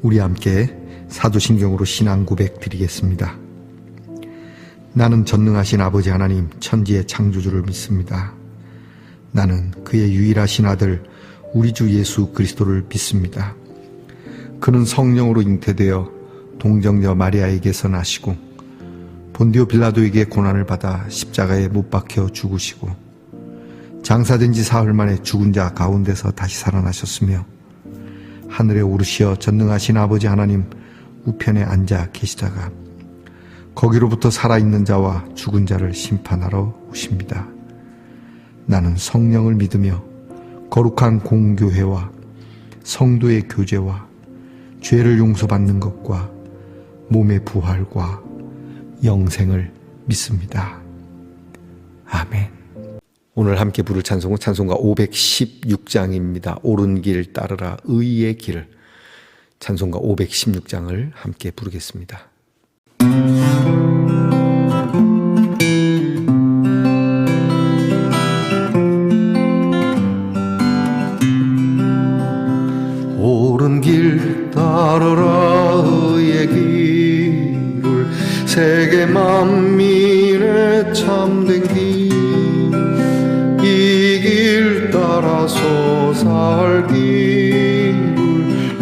우리 함께 사도신경으로 신앙 고백 드리겠습니다. 나는 전능하신 아버지 하나님 천지의 창조주를 믿습니다. 나는 그의 유일하신 아들 우리 주 예수 그리스도를 믿습니다. 그는 성령으로 잉태되어 동정녀 마리아에게서 나시고 본디오 빌라도에게 고난을 받아 십자가에 못 박혀 죽으시고 장사된 지 사흘 만에 죽은 자 가운데서 다시 살아나셨으며 하늘에 오르시어 전능하신 아버지 하나님 우편에 앉아 계시다가 거기로부터 살아있는 자와 죽은 자를 심판하러 오십니다. 나는 성령을 믿으며 거룩한 공교회와 성도의 교제와 죄를 용서받는 것과 몸의 부활과 영생을 믿습니다. 아멘. 오늘 함께 부를 찬송은 찬송가 516장입니다. 옳은 길 따르라 의의 길을. 찬송가 516장을 함께 부르겠습니다. 옳은 길 따르라 의의 길을 세계 만민의 참된 길 이 길 따라서 살기를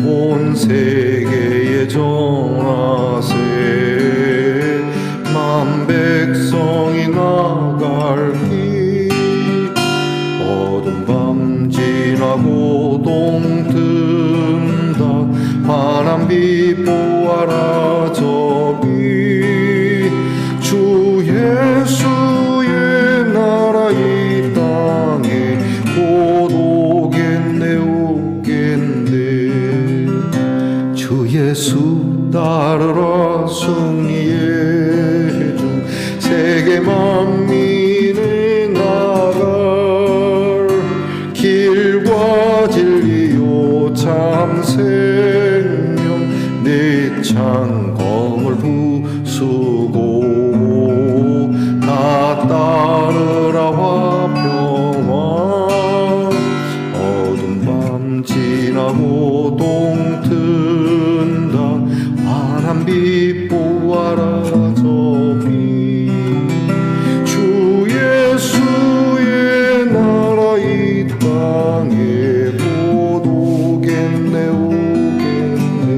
온 세계에 전하세 만 백성이 나갈 길 어두운 밤 지나고 동튼다 환한 빛 보아라 저기 주 예수의 나라 이 땅에 곧 오겠네 오겠네 주 예수 따르라 승리의 주 세계 만민에 나갈 길과 진리요 참 생명 내 창검을 부수고 다 따르라 화평화 어두운 밤 지나고 동튼다 환한 빛 보아라 저기 주 예수의 나라 이 땅에 곧 오겠네 오겠네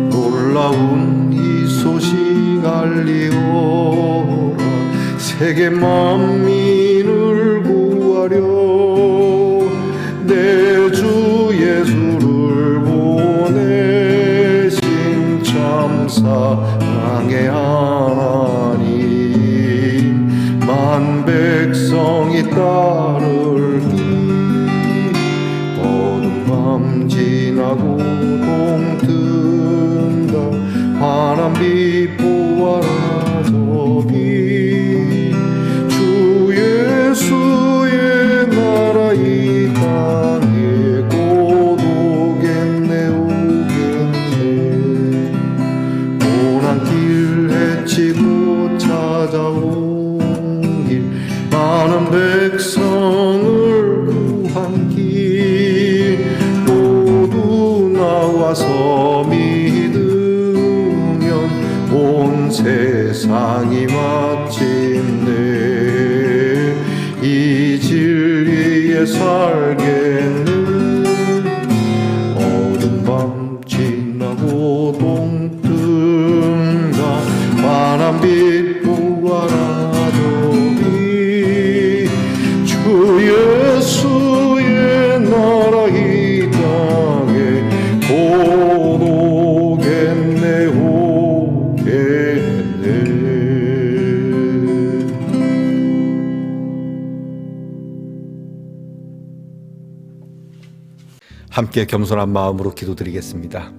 놀라운 이 소식 알리오라 세계 만민을 구하려 내 주 예수를 보내신 참 사랑의 하나님 만 백성이 따르기 어두운 밤 지나고 동튼다 환한 빛 보아라 저기 주 예수의 나라 이 땅에 곧 오겠네 오겠네 고난 길 헤치고 찾아온 길 많은 백성을 구한 길 모두 나와서 믿으면 온 세상이 마침내 이 진리에 살겠네 어두운 밤 지나고 동튼다 환한 빛 보아라 저기 주 예수의 나라 이 땅에 곧 오겠네 오겠네 함께 겸손한 마음으로 기도드리겠습니다.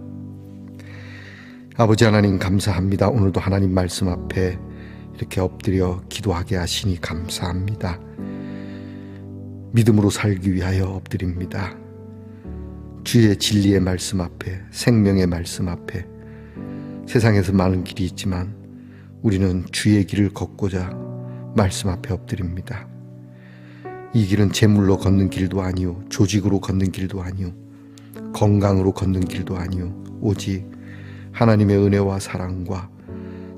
아버지 하나님 감사합니다. 오늘도 하나님 말씀 앞에 이렇게 엎드려 기도하게 하시니 감사합니다. 믿음으로 살기 위하여 엎드립니다. 주의 진리의 말씀 앞에 생명의 말씀 앞에 세상에서 많은 길이 있지만 우리는 주의 길을 걷고자 말씀 앞에 엎드립니다. 이 길은 재물로 걷는 길도 아니요 조직으로 걷는 길도 아니요 건강으로 걷는 길도 아니요 오직 하나님의 은혜와 사랑과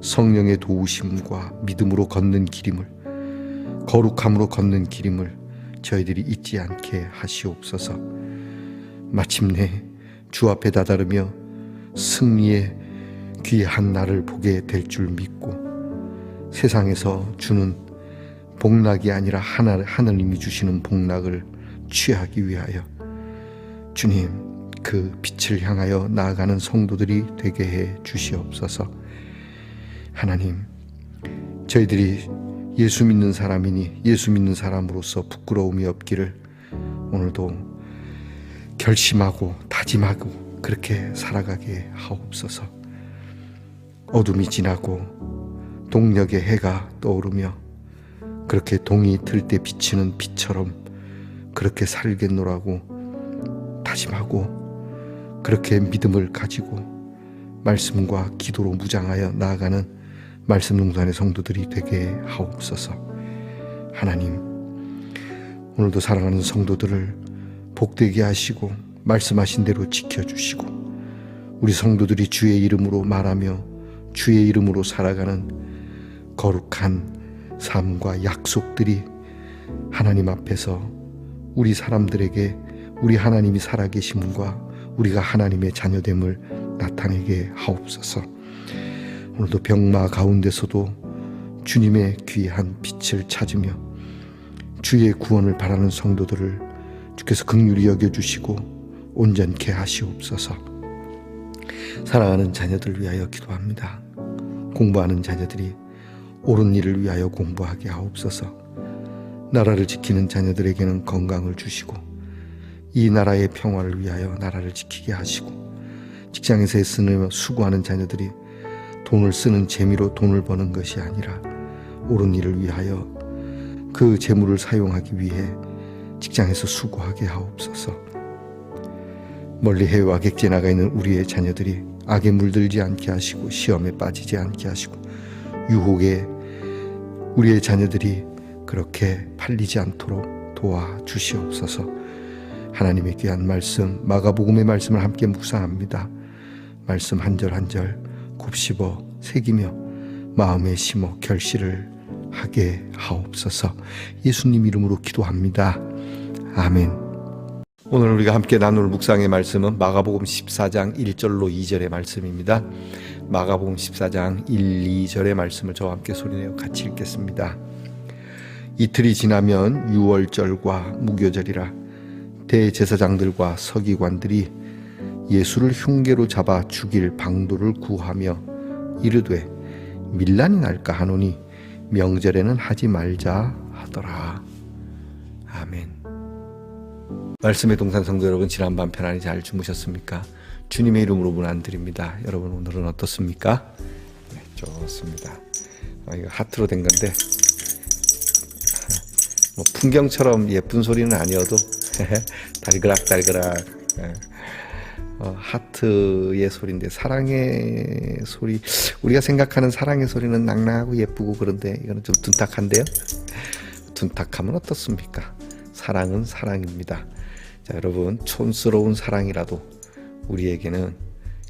성령의 도우심과 믿음으로 걷는 길임을, 거룩함으로 걷는 길임을 저희들이 잊지 않게 하시옵소서. 마침내 주 앞에 다다르며 승리의 귀한 날을 보게 될 줄 믿고 세상에서 주는 복락이 아니라 하나님이 주시는 복락을 취하기 위하여 주님 그 빛을 향하여 나아가는 성도들이 되게 해 주시옵소서. 하나님, 저희들이 예수 믿는 사람이니 예수 믿는 사람으로서 부끄러움이 없기를 오늘도 결심하고 다짐하고 그렇게 살아가게 하옵소서. 어둠이 지나고 동력의 해가 떠오르며 그렇게 동이 들 때 비치는 빛처럼 그렇게 살겠노라고 다짐하고 그렇게 믿음을 가지고 말씀과 기도로 무장하여 나아가는 말씀 농산의 성도들이 되게 하옵소서. 하나님, 오늘도 사랑하는 성도들을 복되게 하시고 말씀하신 대로 지켜주시고 우리 성도들이 주의 이름으로 말하며 주의 이름으로 살아가는 거룩한 삶과 약속들이 하나님 앞에서 우리 사람들에게 우리 하나님이 살아계심과 우리가 하나님의 자녀됨을 나타내게 하옵소서. 오늘도 병마 가운데서도 주님의 귀한 빛을 찾으며 주의 구원을 바라는 성도들을 주께서 긍휼히 여겨주시고 온전케 하시옵소서. 사랑하는 자녀들 위하여 기도합니다. 공부하는 자녀들이 옳은 일을 위하여 공부하게 하옵소서. 나라를 지키는 자녀들에게는 건강을 주시고 이 나라의 평화를 위하여 나라를 지키게 하시고 직장에서 애쓰며 수고하는 자녀들이 돈을 쓰는 재미로 돈을 버는 것이 아니라 옳은 일을 위하여 그 재물을 사용하기 위해 직장에서 수고하게 하옵소서. 멀리 해외와 객지에 나가 있는 우리의 자녀들이 악에 물들지 않게 하시고 시험에 빠지지 않게 하시고 유혹에 우리의 자녀들이 그렇게 팔리지 않도록 도와주시옵소서. 하나님의 귀한 말씀 마가복음의 말씀을 함께 묵상합니다. 말씀 한 절 한 절 곱씹어 새기며 마음에 심어 결실을 하게 하옵소서. 예수님 이름으로 기도합니다. 아멘. 오늘 우리가 함께 나눌 묵상의 말씀은 마가복음 14장 1절로 2절의 말씀입니다. 마가복음 14장 1, 2절의 말씀을 저와 함께 소리내어 같이 읽겠습니다. 이틀이 지나면 유월절과 무교절이라 대제사장들과 서기관들이 예수를 흉계로 잡아 죽일 방도를 구하며 이르되 밀란이 날까 하노니 명절에는 하지 말자 하더라. 아멘. 말씀의 동산 성도 여러분, 지난밤 편안히 잘 주무셨습니까? 주님의 이름으로 문안드립니다. 여러분 오늘은 어떻습니까? 네, 좋습니다. 이거 하트로 된 건데 뭐 풍경처럼 예쁜 소리는 아니어도 달그락달그락 하트의 소리인데, 사랑의 소리, 우리가 생각하는 사랑의 소리는 낭낭하고 예쁘고 그런데 이거는 좀 둔탁한데요. 둔탁하면 어떻습니까? 사랑은 사랑입니다. 자, 여러분, 촌스러운 사랑이라도 우리에게는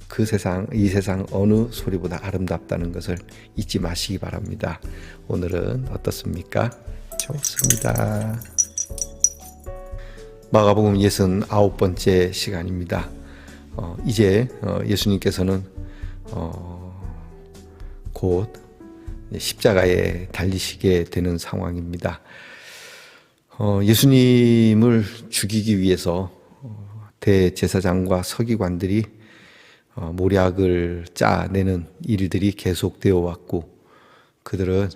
그 세상, 이 세상 어느 소리보다 아름답다는 것을 잊지 마시기 바랍니다. 오늘은 어떻습니까? 좋습니다. 마가복음 69번째 시간입니다. 이제 예수님께서는 곧 십자가에 달리시게 되는 상황입니다. 예수님을 죽이기 위해서 대제사장과 서기관들이 모략을 짜내는 일들이 계속되어 왔고, 그들은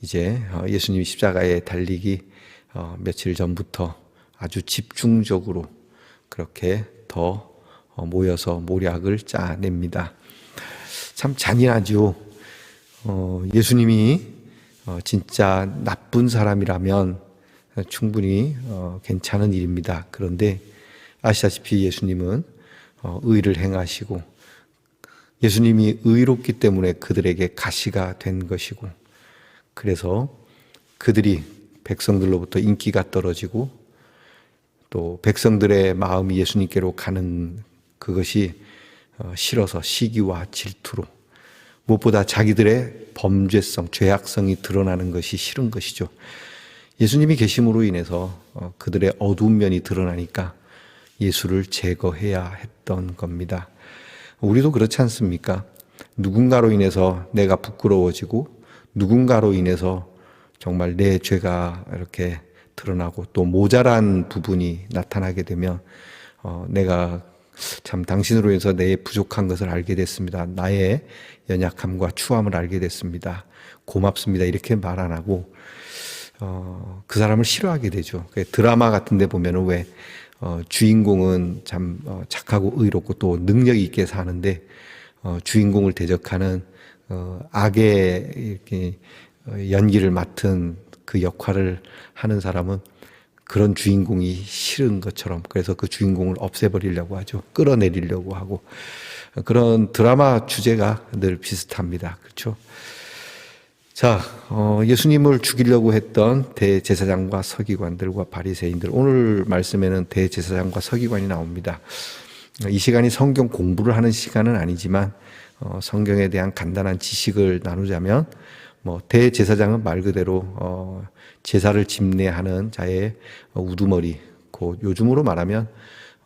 이제 예수님이 십자가에 달리기 며칠 전부터 아주 집중적으로 그렇게 더 모여서 모략을 짜냅니다. 참 잔인하죠. 예수님이 진짜 나쁜 사람이라면 충분히 괜찮은 일입니다. 그런데 아시다시피 예수님은 의를 행하시고 예수님이 의롭기 때문에 그들에게 가시가 된 것이고, 그래서 그들이 백성들로부터 인기가 떨어지고 또 백성들의 마음이 예수님께로 가는 그것이 싫어서 시기와 질투로, 무엇보다 자기들의 범죄성, 죄악성이 드러나는 것이 싫은 것이죠. 예수님이 계심으로 인해서 그들의 어두운 면이 드러나니까 예수를 제거해야 했던 겁니다. 우리도 그렇지 않습니까? 누군가로 인해서 내가 부끄러워지고 누군가로 인해서 정말 내 죄가 이렇게 드러나고 또 모자란 부분이 나타나게 되면 내가 참 당신으로 인해서 내 부족한 것을 알게 됐습니다. 나의 연약함과 추함을 알게 됐습니다. 고맙습니다. 이렇게 말 안 하고 그 사람을 싫어하게 되죠. 드라마 같은 데 보면은 왜 주인공은 참 착하고 의롭고 또 능력 있게 사는데 주인공을 대적하는 악의 이렇게 연기를 맡은 그 역할을 하는 사람은 그런 주인공이 싫은 것처럼, 그래서 그 주인공을 없애버리려고 하죠. 끌어내리려고 하고. 그런 드라마 주제가 늘 비슷합니다. 그렇죠? 자, 예수님을 죽이려고 했던 대제사장과 서기관들과 바리새인들, 오늘 말씀에는 대제사장과 서기관이 나옵니다. 이 시간이 성경 공부를 하는 시간은 아니지만 성경에 대한 간단한 지식을 나누자면 대제사장은 말 그대로 제사를 집례하는 자의 우두머리, 곧 요즘으로 말하면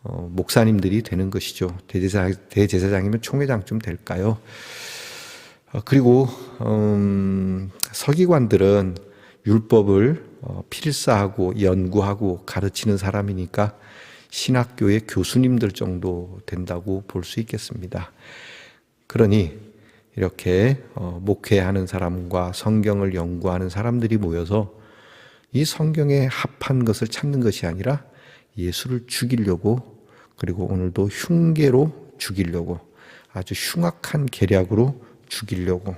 목사님들이 되는 것이죠. 대제사장이면 총회장쯤 될까요? 그리고 서기관들은 율법을 필사하고 연구하고 가르치는 사람이니까 신학교의 교수님들 정도 된다고 볼 수 있겠습니다. 그러니 이렇게 목회하는 사람과 성경을 연구하는 사람들이 모여서 이 성경에 합한 것을 찾는 것이 아니라 예수를 죽이려고, 그리고 오늘도 흉계로 죽이려고, 아주 흉악한 계략으로 죽이려고,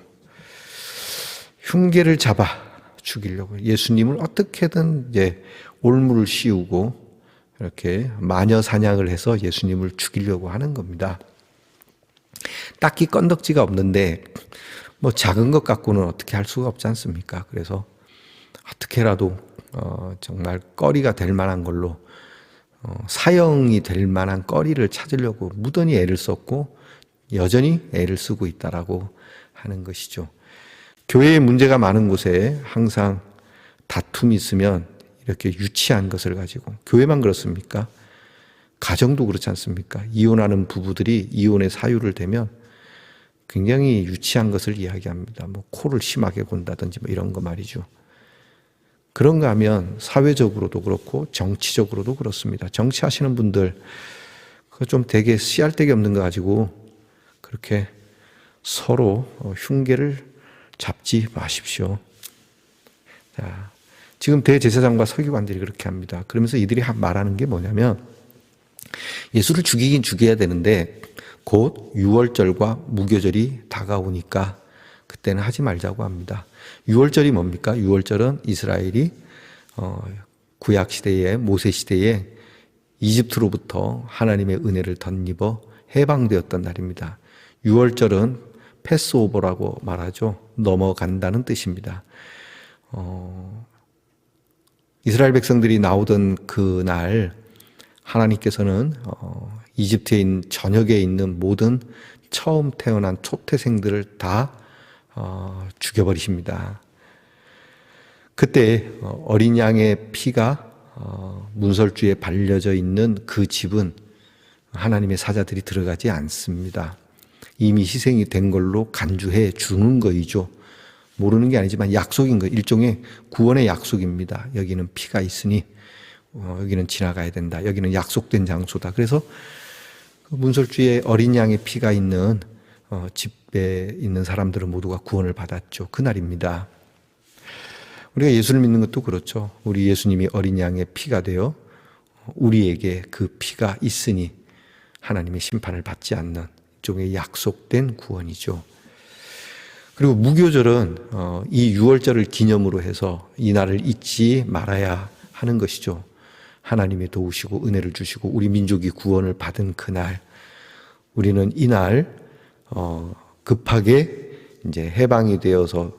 흉계를 잡아 죽이려고, 예수님을 어떻게든 이제 올무를 씌우고 이렇게 마녀 사냥을 해서 예수님을 죽이려고 하는 겁니다. 딱히 건덕지가 없는데 작은 것 갖고는 어떻게 할 수가 없지 않습니까? 그래서 어떻게라도 정말 거리가 될 만한 걸로, 사형이 될 만한 거리를 찾으려고 무던히 애를 썼고 여전히 애를 쓰고 있다라고 하는 것이죠. 교회에 문제가 많은 곳에 항상 다툼이 있으면 이렇게 유치한 것을 가지고, 교회만 그렇습니까? 가정도 그렇지 않습니까? 이혼하는 부부들이 이혼의 사유를 대면 굉장히 유치한 것을 이야기합니다. 코를 심하게 곤다든지 이런 거 말이죠. 그런가 하면 사회적으로도 그렇고 정치적으로도 그렇습니다. 정치하시는 분들 그거 좀 되게 씨알데기 없는 거 가지고 그렇게 서로 흉계를 잡지 마십시오. 자, 지금 대제사장과 서기관들이 그렇게 합니다. 그러면서 이들이 말하는 게 뭐냐면, 예수를 죽이긴 죽여야 되는데 곧 유월절과 무교절이 다가오니까 그때는 하지 말자고 합니다. 유월절이 뭡니까? 유월절은 이스라엘이 구약 시대에, 모세 시대에 이집트로부터 하나님의 은혜를 덧입어 해방되었던 날입니다. 유월절은 패스오버라고 말하죠. 넘어간다는 뜻입니다. 이스라엘 백성들이 나오던 그날 하나님께서는 이집트에 있는 전역에 있는 모든 처음 태어난 초태생들을 다 죽여버리십니다. 그때 어린 양의 피가 문설주에 발려져 있는 그 집은 하나님의 사자들이 들어가지 않습니다. 이미 희생이 된 걸로 간주해 주는 거이죠. 모르는 게 아니지만 약속인 거, 일종의 구원의 약속입니다. 여기는 피가 있으니 여기는 지나가야 된다. 여기는 약속된 장소다. 그래서 문설주에 어린 양의 피가 있는 집에 있는 사람들은 모두가 구원을 받았죠. 그날입니다. 우리가 예수를 믿는 것도 그렇죠. 우리 예수님이 어린 양의 피가 되어 우리에게 그 피가 있으니 하나님의 심판을 받지 않는 일종의 약속된 구원이죠. 그리고 무교절은 이 유월절을 기념으로 해서 이 날을 잊지 말아야 하는 것이죠. 하나님이 도우시고 은혜를 주시고 우리 민족이 구원을 받은 그날, 우리는 이날 급하게 이제 해방이 되어서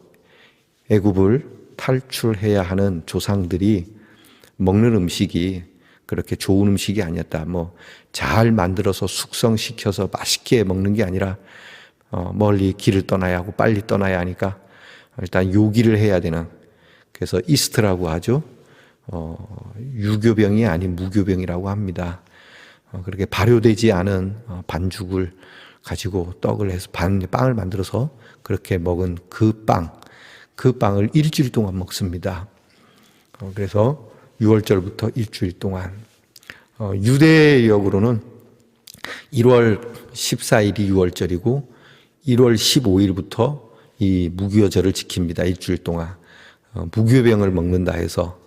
애굽을 탈출해야 하는 조상들이 먹는 음식이 그렇게 좋은 음식이 아니었다. 뭐 잘 만들어서 숙성시켜서 맛있게 먹는 게 아니라 멀리 길을 떠나야 하고 빨리 떠나야 하니까 일단 요기를 해야 되는, 그래서 이스트라고 하죠. 유교병이 아닌 무교병이라고 합니다. 그렇게 발효되지 않은 반죽을 가지고 떡을 해서 빵을 만들어서 그렇게 먹은 그 빵을 일주일 동안 먹습니다. 그래서 6월절부터 일주일 동안, 유대역으로는 1월 14일이 6월절이고 1월 15일부터 이 무교절을 지킵니다. 일주일 동안. 무교병을 먹는다 해서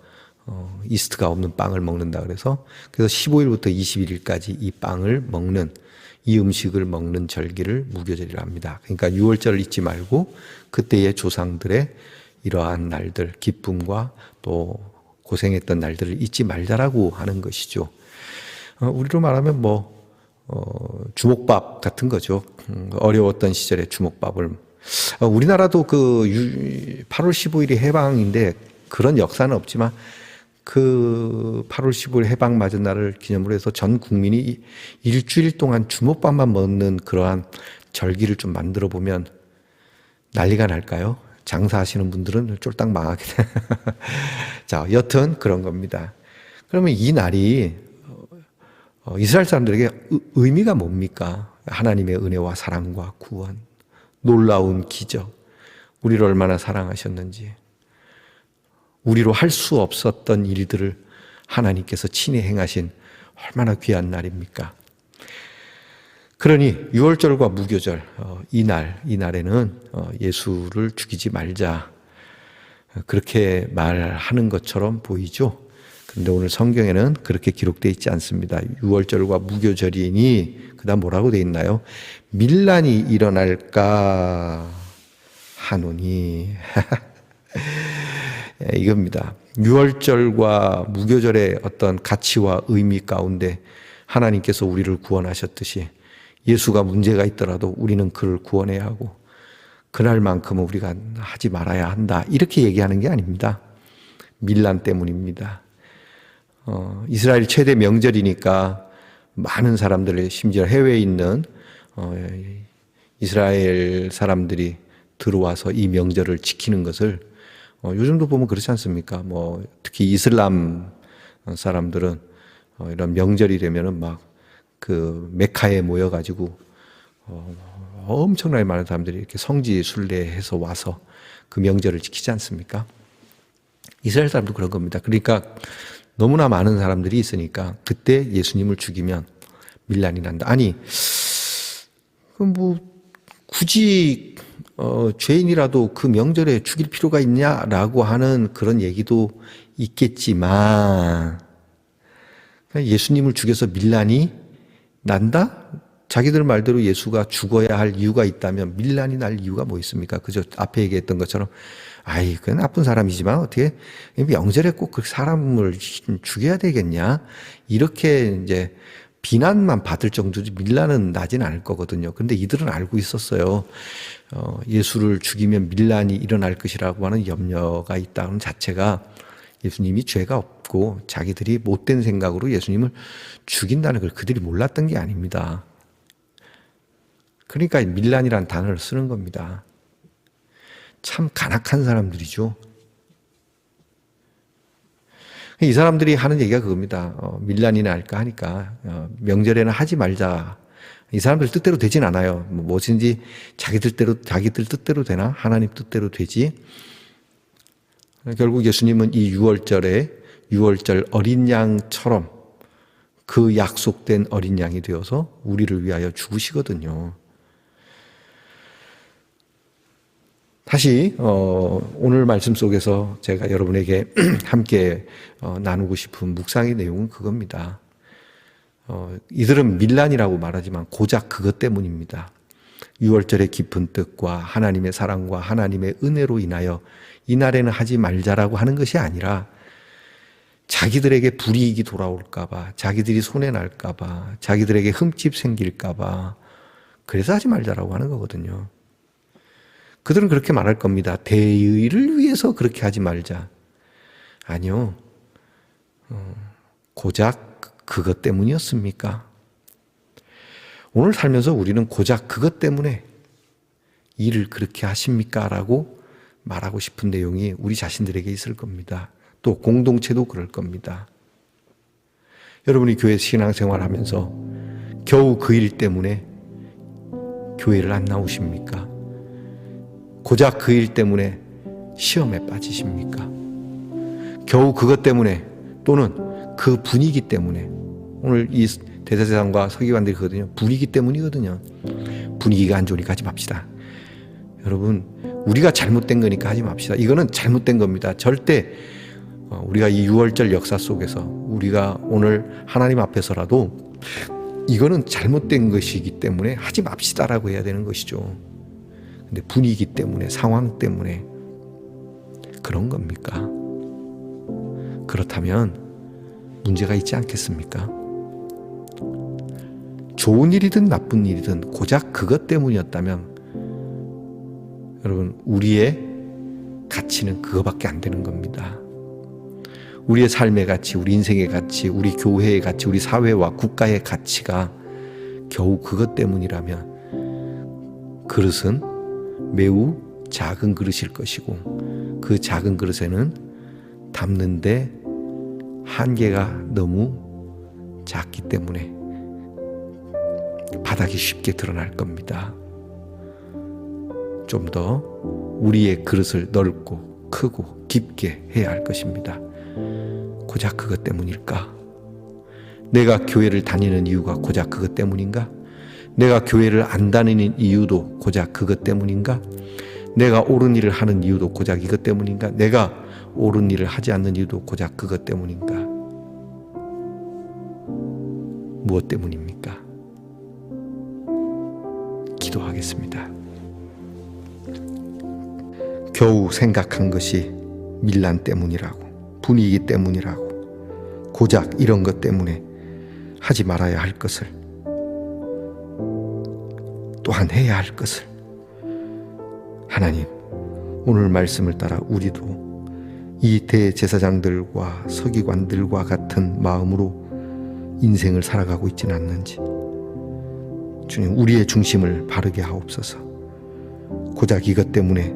이스트가 없는 빵을 먹는다 그래서 15일부터 21일까지 이 빵을 먹는, 이 음식을 먹는 절기를 무교절이라 합니다. 그러니까 6월절을 잊지 말고 그때의 조상들의 이러한 날들, 기쁨과 또 고생했던 날들을 잊지 말자라고 하는 것이죠. 우리로 말하면 주먹밥 같은 거죠. 어려웠던 시절에 주먹밥을. 우리나라도 그 8월 15일이 해방인데 그런 역사는 없지만 그 8월 15일 해방 맞은 날을 기념으로 해서 전 국민이 일주일 동안 주먹밥만 먹는 그러한 절기를 좀 만들어 보면 난리가 날까요? 장사하시는 분들은 쫄딱 망하게 돼. 자, 여튼 그런 겁니다. 그러면 이 날이 이스라엘 사람들에게 의미가 뭡니까? 하나님의 은혜와 사랑과 구원, 놀라운 기적, 우리를 얼마나 사랑하셨는지, 우리로 할 수 없었던 일들을 하나님께서 친히 행하신 얼마나 귀한 날입니까? 그러니 6월절과 무교절, 이 날에는 예수를 죽이지 말자, 그렇게 말하는 것처럼 보이죠. 그런데 오늘 성경에는 그렇게 기록되어 있지 않습니다. 6월절과 무교절이니 그다음 뭐라고 되어 있나요? 밀란이 일어날까 하노니. 이겁니다. 6월절과 무교절의 어떤 가치와 의미 가운데 하나님께서 우리를 구원하셨듯이 예수가 문제가 있더라도 우리는 그를 구원해야 하고 그날만큼은 우리가 하지 말아야 한다, 이렇게 얘기하는 게 아닙니다. 밀란 때문입니다. 이스라엘 최대 명절이니까 많은 사람들, 심지어 해외에 있는 이스라엘 사람들이 들어와서 이 명절을 지키는 것을 요즘도 보면 그렇지 않습니까? 특히 이슬람 사람들은 이런 명절이 되면은 막 그 메카에 모여가지고 엄청나게 많은 사람들이 이렇게 성지 순례해서 와서 그 명절을 지키지 않습니까? 이스라엘 사람도 그런 겁니다. 그러니까 너무나 많은 사람들이 있으니까 그때 예수님을 죽이면 밀란이 난다. 아니, 굳이 죄인이라도 그 명절에 죽일 필요가 있냐라고 하는 그런 얘기도 있겠지만, 예수님을 죽여서 밀란이 난다? 자기들 말대로 예수가 죽어야 할 이유가 있다면 밀란이 날 이유가 뭐 있습니까? 그저 앞에 얘기했던 것처럼, 그건 나쁜 사람이지만 어떻게 명절에 꼭 그 사람을 죽여야 되겠냐? 이렇게 이제 비난만 받을 정도지 밀란은 나진 않을 거거든요. 근데 이들은 알고 있었어요. 예수를 죽이면 밀란이 일어날 것이라고 하는 염려가 있다는 자체가 예수님이 죄가 없고 자기들이 못된 생각으로 예수님을 죽인다는 걸 그들이 몰랐던 게 아닙니다. 그러니까 밀란이라는 단어를 쓰는 겁니다. 참 간악한 사람들이죠. 이 사람들이 하는 얘기가 그겁니다. 밀란이 날까 하니까 명절에는 하지 말자. 이 사람들 뜻대로 되진 않아요. 뭐든지 자기들 뜻대로 되나? 하나님 뜻대로 되지. 결국 예수님은 이 6월절 어린 양처럼 그 약속된 어린 양이 되어서 우리를 위하여 죽으시거든요. 다시 오늘 말씀 속에서 제가 여러분에게 함께 나누고 싶은 묵상의 내용은 그겁니다. 이들은 밀란이라고 말하지만 고작 그것 때문입니다. 6월절의 깊은 뜻과 하나님의 사랑과 하나님의 은혜로 인하여 이 날에는 하지 말자라고 하는 것이 아니라 자기들에게 불이익이 돌아올까 봐, 자기들이 손해날까 봐, 자기들에게 흠집 생길까 봐, 그래서 하지 말자라고 하는 거거든요. 그들은 그렇게 말할 겁니다. 대의를 위해서 그렇게 하지 말자. 아니요. 고작 그것 때문이었습니까? 오늘 살면서 우리는 고작 그것 때문에 일을 그렇게 하십니까? 라고 말하고 싶은 내용이 우리 자신들에게 있을 겁니다. 또 공동체도 그럴 겁니다. 여러분이 교회 신앙생활 하면서 겨우 그 일 때문에 교회를 안 나오십니까? 고작 그 일 때문에 시험에 빠지십니까? 겨우 그것 때문에 또는 그 분위기 때문에, 오늘 이 대제사장과 서기관들이 그러거든요. 분위기 때문이거든요. 분위기가 안 좋으니까 하지 맙시다. 여러분, 우리가 잘못된 거니까 하지 맙시다. 이거는 잘못된 겁니다. 절대 우리가 이 6월절 역사 속에서 우리가 오늘 하나님 앞에서라도 이거는 잘못된 것이기 때문에 하지 맙시다라고 해야 되는 것이죠. 근데 분위기 때문에, 상황 때문에 그런 겁니까? 그렇다면 문제가 있지 않겠습니까? 좋은 일이든 나쁜 일이든 고작 그것 때문이었다면 여러분, 우리의 가치는 그거밖에 안 되는 겁니다. 우리의 삶의 가치, 우리 인생의 가치, 우리 교회의 가치, 우리 사회와 국가의 가치가 겨우 그것 때문이라면 그릇은 매우 작은 그릇일 것이고, 그 작은 그릇에는 담는데 한계가 너무 작기 때문에 바닥이 쉽게 드러날 겁니다. 좀 더 우리의 그릇을 넓고 크고 깊게 해야 할 것입니다. 고작 그것 때문일까? 내가 교회를 다니는 이유가 고작 그것 때문인가? 내가 교회를 안 다니는 이유도 고작 그것 때문인가? 내가 옳은 일을 하는 이유도 고작 이것 때문인가? 내가 옳은 일을 하지 않는 이유도 고작 그것 때문인가? 무엇 때문입니까? 기도하겠습니다. 겨우 생각한 것이 밀란 때문이라고, 분위기 때문이라고, 고작 이런 것 때문에 하지 말아야 할 것을, 또한 해야 할 것을, 하나님, 오늘 말씀을 따라 우리도 이 대제사장들과 서기관들과 같은 마음으로 인생을 살아가고 있지는 않는지 주님, 우리의 중심을 바르게 하옵소서. 고작 이것 때문에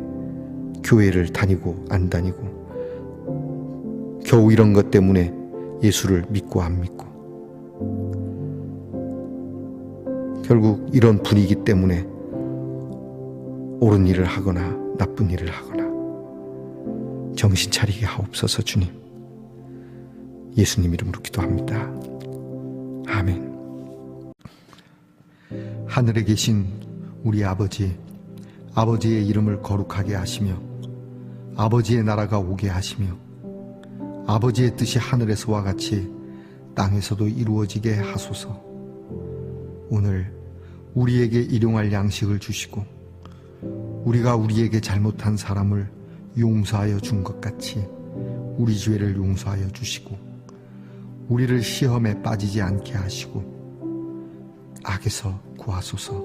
교회를 다니고 안 다니고, 겨우 이런 것 때문에 예수를 믿고 안 믿고, 결국 이런 분위기 때문에 옳은 일을 하거나 나쁜 일을 하거나, 정신 차리게 하옵소서. 주님, 예수님 이름으로 기도합니다. 아멘. 하늘에 계신 우리 아버지, 아버지의 이름을 거룩하게 하시며 아버지의 나라가 오게 하시며 아버지의 뜻이 하늘에서와 같이 땅에서도 이루어지게 하소서. 오늘 우리에게 일용할 양식을 주시고 우리가 우리에게 잘못한 사람을 용서하여 준 것 같이 우리 죄를 용서하여 주시고, 우리를 시험에 빠지지 않게 하시고 악에서 구하소서.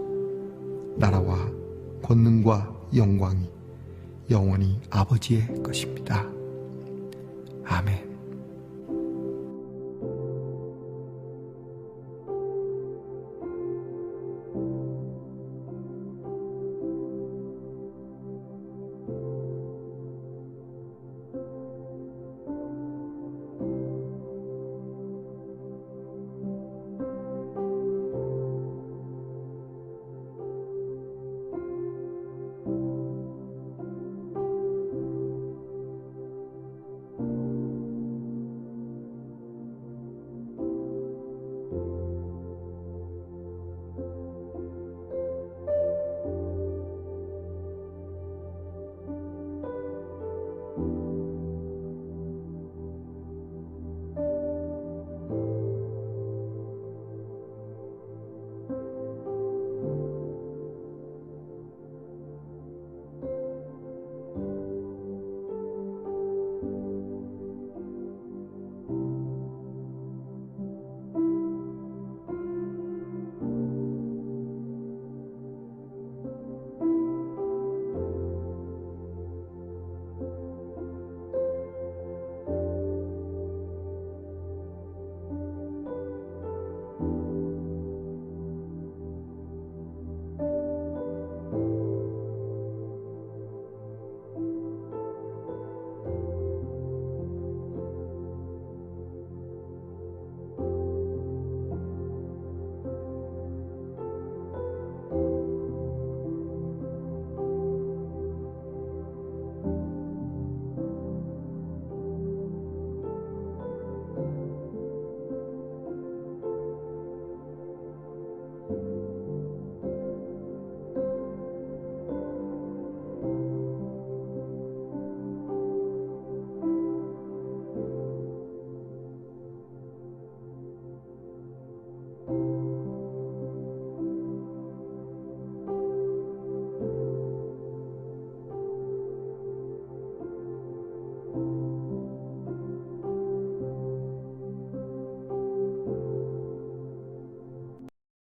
나라와 권능과 영광이 영원히 아버지의 것입니다. 아멘.